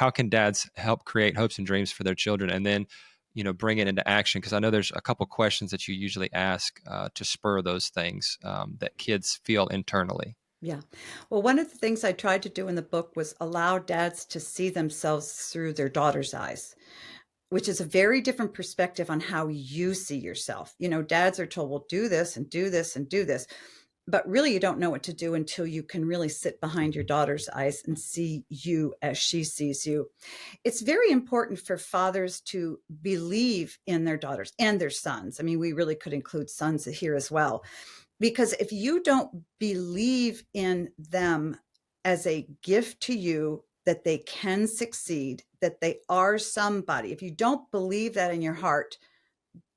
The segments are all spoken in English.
how can dads help create hopes and dreams for their children, and then, bring it into action? Because I know there's a couple questions that you usually ask to spur those things that kids feel internally. Yeah. Well, one of the things I tried to do in the book was allow dads to see themselves through their daughter's eyes, which is a very different perspective on how you see yourself. Dads are told, well, do this and do this and do this. But really, you don't know what to do until you can really sit behind your daughter's eyes and see you as she sees you. It's very important for fathers to believe in their daughters and their sons. I mean, we really could include sons here as well. Because if you don't believe in them as a gift to you, that they can succeed, that they are somebody, if you don't believe that in your heart,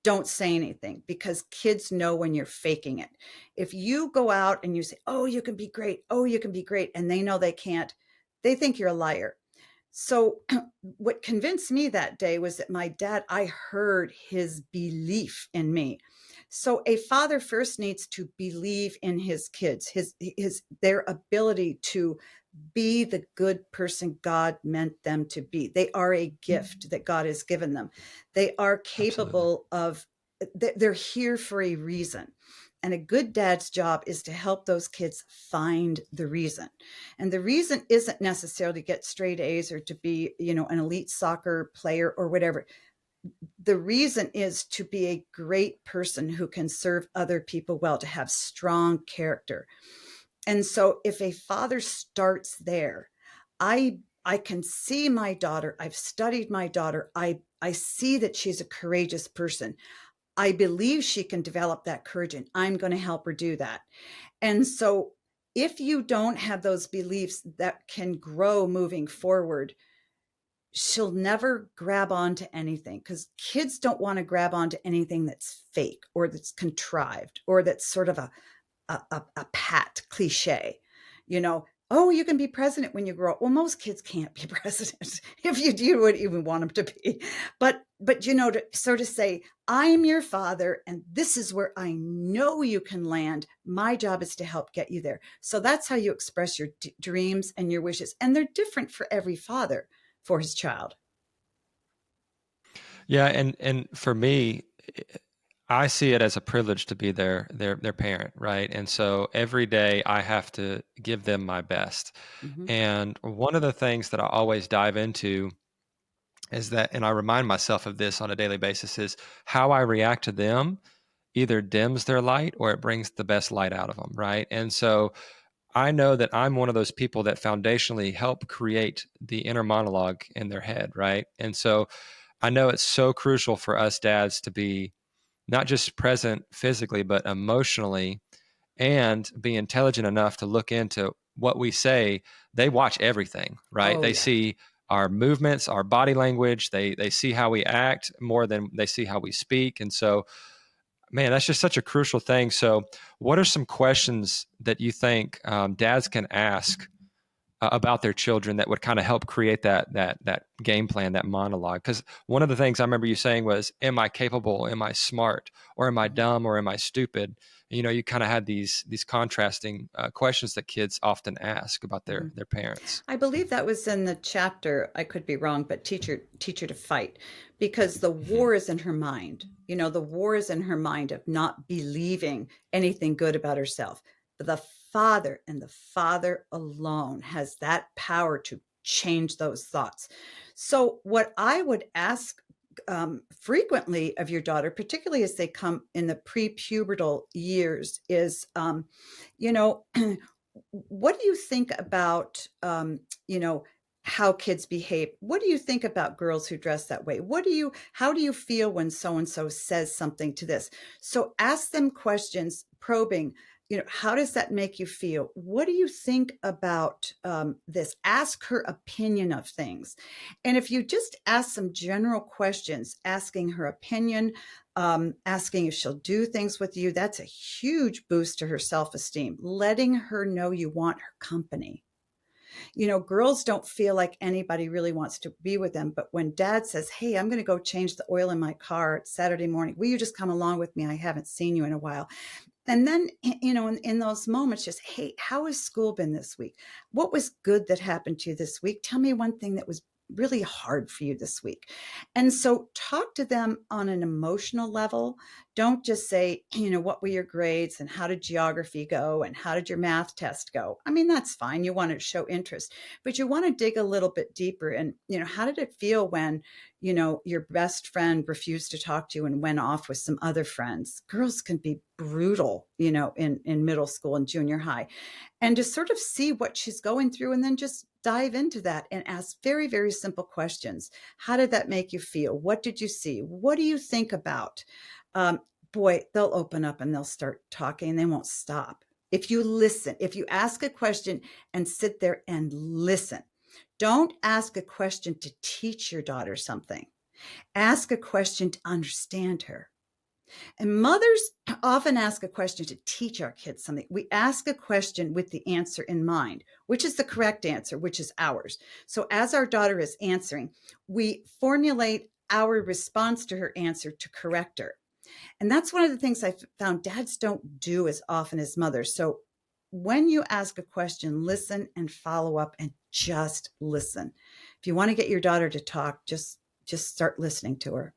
don't say anything, because kids know when you're faking it. If you go out and you say, oh, you can be great, oh, you can be great, and they know they can't, they think you're a liar. So what convinced me that day was that my dad, I heard his belief in me. So a father first needs to believe in his kids, their ability to be the good person God meant them to be. They are a gift that God has given them. They are Absolutely. capable of, they're here for a reason. And a good dad's job is to help those kids find the reason. And the reason isn't necessarily to get straight A's or to be, an elite soccer player or whatever. The reason is to be a great person who can serve other people well, to have strong character. And so if a father starts there, I can see my daughter. I've studied my daughter. I see that she's a courageous person. I believe she can develop that courage, and I'm going to help her do that. And so if you don't have those beliefs that can grow moving forward, she'll never grab onto anything, because kids don't want to grab onto anything that's fake or that's contrived or that's sort of a pat cliche, oh, you can be president when you grow up. Well, most kids can't be president. If you do, you wouldn't even want them to be. But to sort of say, I'm your father and this is where I know you can land. My job is to help get you there. So that's how you express your dreams and your wishes. And they're different for every father for his child. Yeah, and for me, I see it as a privilege to be their parent, right? And so every day I have to give them my best. Mm-hmm. And one of the things that I always dive into is that, and I remind myself of this on a daily basis, is how I react to them either dims their light or it brings the best light out of them, right? And so I know that I'm one of those people that foundationally help create the inner monologue in their head, right? And so I know it's so crucial for us dads to be not just present physically, but emotionally, and be intelligent enough to look into what we say. They watch everything, right? Oh, They yeah. see our movements, our body language. They see how we act more than they see how we speak. And so, man, that's just such a crucial thing. So, what are some questions that you think dads can ask about their children that would kind of help create that game plan, that monologue? Because one of the things I remember you saying was, "Am I capable? Am I smart? Or am I Mhm. dumb? Or am I stupid?" You kind of had these contrasting questions that kids often ask about Mhm. their parents. I believe that was in the chapter, I could be wrong, but teacher to fight, because the Mhm. war is in her mind. The war is in her mind of not believing anything good about herself. But the father and the father alone has that power to change those thoughts. So what I would ask frequently of your daughter, particularly as they come in the prepubertal years, is, you know, what do you think about, how kids behave? What do you think about girls who dress that way? How do you feel when so and so says something to this? So ask them questions, probing. How does that make you feel? What do you think about this? Ask her opinion of things. And if you just ask some general questions, asking her opinion, asking if she'll do things with you, that's a huge boost to her self-esteem. Letting her know you want her company. Girls don't feel like anybody really wants to be with them. But when dad says, hey, I'm going to go change the oil in my car Saturday morning, will you just come along with me? I haven't seen you in a while. And then, in those moments, just, hey, how has school been this week? What was good that happened to you this week? Tell me one thing that was really hard for you this week. And so talk to them on an emotional level. Don't just say, what were your grades and how did geography go and how did your math test go? I mean, that's fine. You want to show interest, but you want to dig a little bit deeper. And, how did it feel when, your best friend refused to talk to you and went off with some other friends? Girls can be brutal, in middle school and junior high, and just sort of see what she's going through and then just dive into that and ask very, very simple questions. How did that make you feel? What did you see? What do you think about? Um, Boy, they'll open up and they'll start talking and they won't stop. If you listen, if you ask a question and sit there and listen, don't ask a question to teach your daughter something. Ask a question to understand her. And mothers often ask a question to teach our kids something. We ask a question with the answer in mind, which is the correct answer, which is ours. So as our daughter is answering, we formulate our response to her answer to correct her. And that's one of the things I found dads don't do as often as mothers. So when you ask a question, listen and follow up and just listen. If you want to get your daughter to talk, just start listening to her.